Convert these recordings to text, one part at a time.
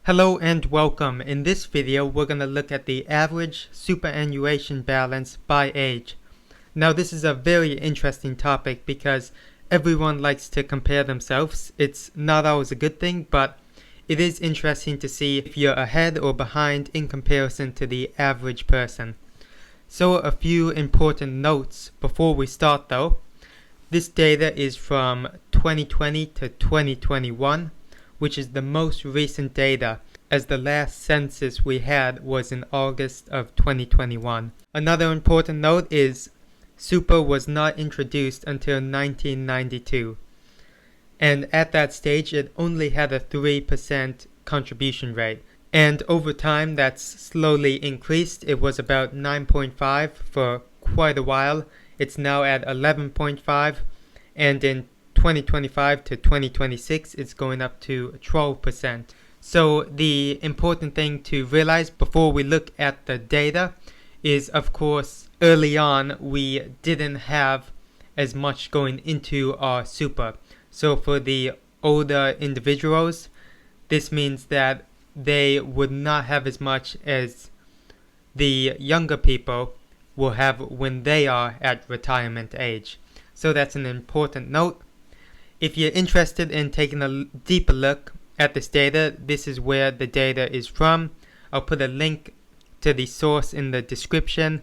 Hello and welcome. In this video, we're going to look at the average superannuation balance by age. Now, this is a very interesting topic because everyone likes to compare themselves. It's not always a good thing, but it is interesting to see if you're ahead or behind in comparison to the average person. So, a few important notes before we start though. This data is from 2020 to 2021, which is the most recent data, as the last census we had was in August of 2021. Another important note is Super was not introduced until 1992, and at that stage it only had a 3% contribution rate. And over time that's slowly increased. It was about 9.5 for quite a while. It's now at 11.5, and in 2025 to 2026 it's going up to 12%. So the important thing to realize before we look at the data is, of course, early on we didn't have as much going into our super. So for the older individuals, this means that they would not have as much as the younger people will have when they are at retirement age. So that's an important note. If you're interested in taking a deeper look at this data, this is where the data is from. I'll put a link to the source in the description.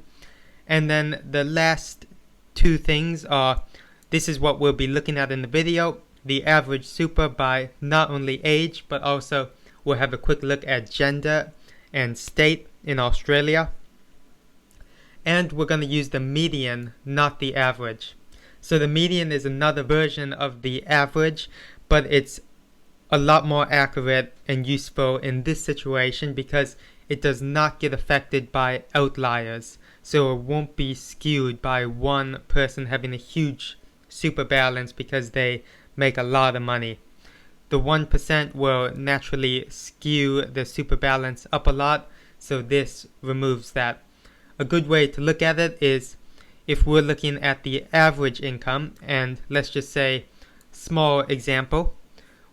And then the last two things are, this is what we'll be looking at in the video, the average super by not only age, but also we'll have a quick look at gender and state in Australia. And we're going to use the median, not the average. So the median is another version of the average, but it's a lot more accurate and useful in this situation because it does not get affected by outliers. So it won't be skewed by one person having a huge super balance because they make a lot of money. The 1% will naturally skew the super balance up a lot, so this removes that. A good way to look at it is if we're looking at the average income, and let's just say, small example,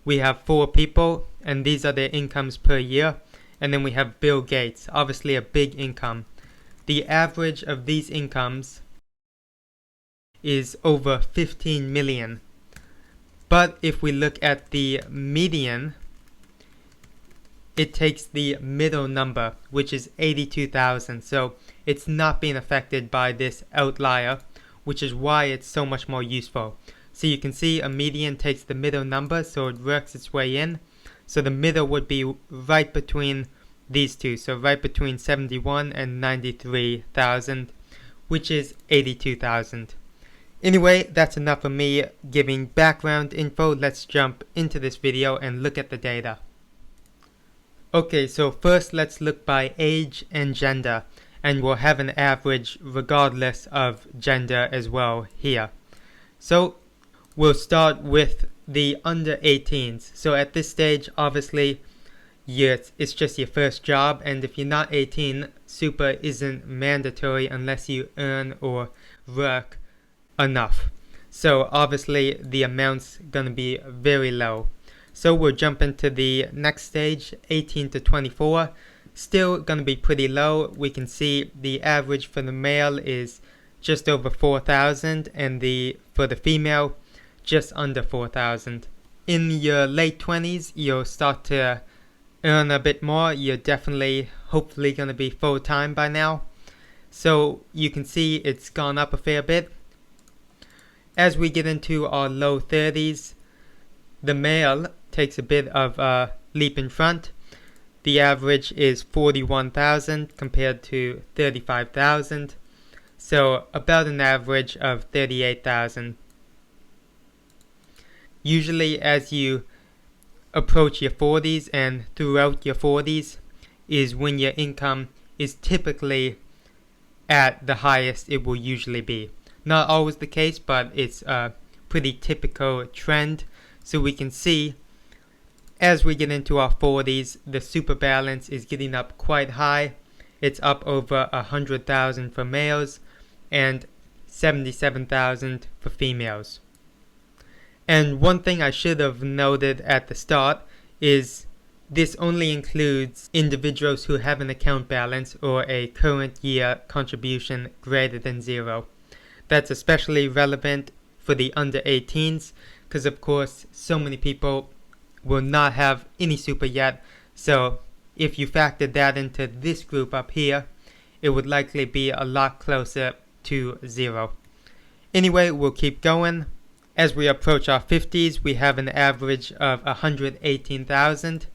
we have 4 people and these are their incomes per year, and then we have Bill Gates, obviously a big income. The average of these incomes is over 15 million. But if we look at the median, it takes the middle number, which is 82,000. So it's not being affected by this outlier, which is why it's so much more useful. So you can see a median takes the middle number, so it works its way in. So the middle would be right between these two, so right between 71 and 93,000, which is 82,000. Anyway, that's enough of me giving background info. Let's jump into this video and look at the data. Okay, so first let's look by age and gender, and we'll have an average regardless of gender as well here. So we'll start with the under 18s. So at this stage, obviously, it's just your first job, and if you're not 18, super isn't mandatory unless you earn or work enough. So obviously the amount's gonna be very low. So we'll jump into the next stage, 18 to 24. Still gonna be pretty low. We can see the average for the male is just over 4,000, and for the female just under 4,000. In your late 20s, you'll start to earn a bit more. You're definitely, hopefully, gonna be full-time by now. So you can see it's gone up a fair bit. As we get into our low 30s, the male takes a bit of a leap in front. The average is 41,000 compared to 35,000. So about an average of 38,000. Usually as you approach your 40s and throughout your 40s is when your income is typically at the highest it will usually be. Not always the case, but it's a pretty typical trend. So we can see as we get into our 40s, the super balance is getting up quite high. It's up over 100,000 for males and 77,000 for females. And one thing I should have noted at the start is this only includes individuals who have an account balance or a current year contribution greater than 0. That's especially relevant for the under 18s because of course so many people will not have any super yet, so if you factor that into this group up here, it would likely be a lot closer to 0. Anyway, we'll keep going. As we approach our 50s, we have an average of 118,000.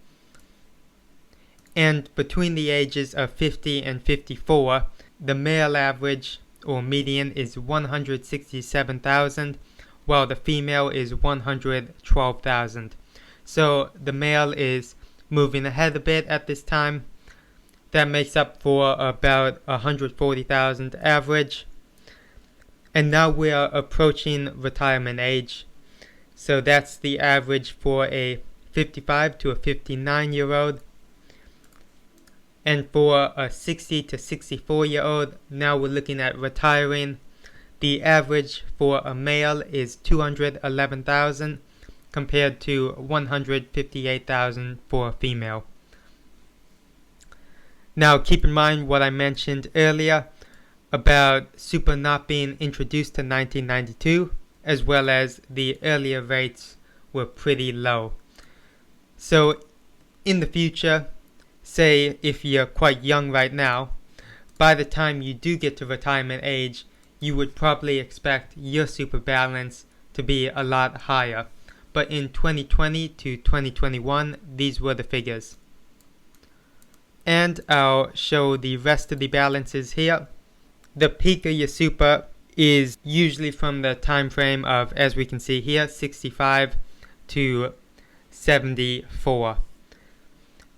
And between the ages of 50 and 54, the male average or median is 167,000, while the female is 112,000. So the male is moving ahead a bit at this time. That makes up for about 140,000 average. And now we are approaching retirement age. So that's the average for a 55 to a 59-year-old. And for a 60 to 64-year-old, now we're looking at retiring. The average for a male is 211,000 compared to 158,000 for a female. Now keep in mind what I mentioned earlier about super not being introduced to 1992, as well as the earlier rates were pretty low. So in the future, say if you're quite young right now, by the time you do get to retirement age, you would probably expect your super balance to be a lot higher. But in 2020 to 2021, these were the figures. And I'll show the rest of the balances here. The peak of your super is usually from the time frame of, as we can see here, 65 to 74.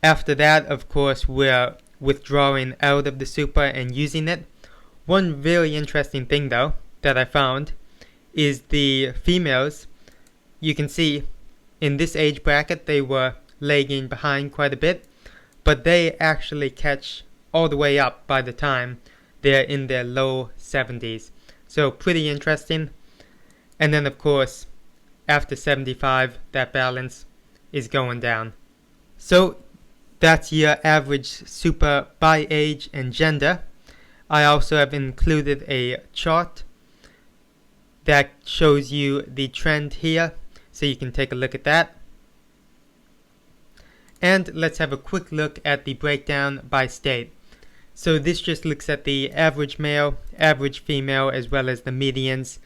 After that, of course, we're withdrawing out of the super and using it. One really interesting thing, though, that I found is the females. You can see in this age bracket they were lagging behind quite a bit, but they actually catch all the way up by the time they're in their low 70s. So pretty interesting. And then of course after 75 that balance is going down. So that's your average super by age and gender. I also have included a chart that shows you the trend here, so you can take a look at that. And let's have a quick look at the breakdown by state. So this just looks at the average male, average female, as well as the medians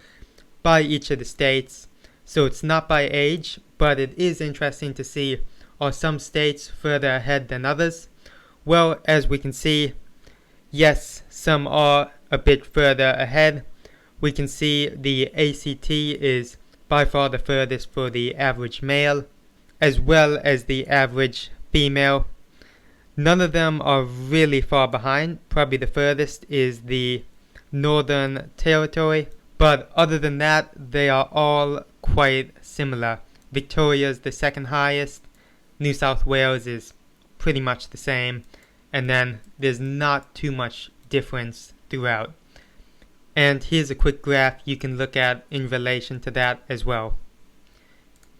by each of the states. So it's not by age, but it is interesting to see, are some states further ahead than others? Well, as we can see, yes, some are a bit further ahead. We can see the ACT is by far the furthest for the average male, as well as the average female. None of them are really far behind. Probably the furthest is the Northern Territory, but other than that, they are all quite similar. Victoria's the second highest. New South Wales is pretty much the same, and then there's not too much difference throughout. And here's a quick graph you can look at in relation to that as well.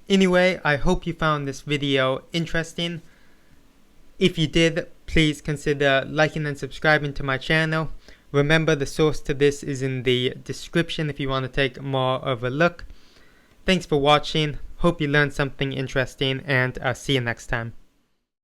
Anyway, I hope you found this video interesting. If you did, please consider liking and subscribing to my channel. Remember, the source to this is in the description if you want to take more of a look. Thanks for watching. Hope you learned something interesting, and I'll see you next time.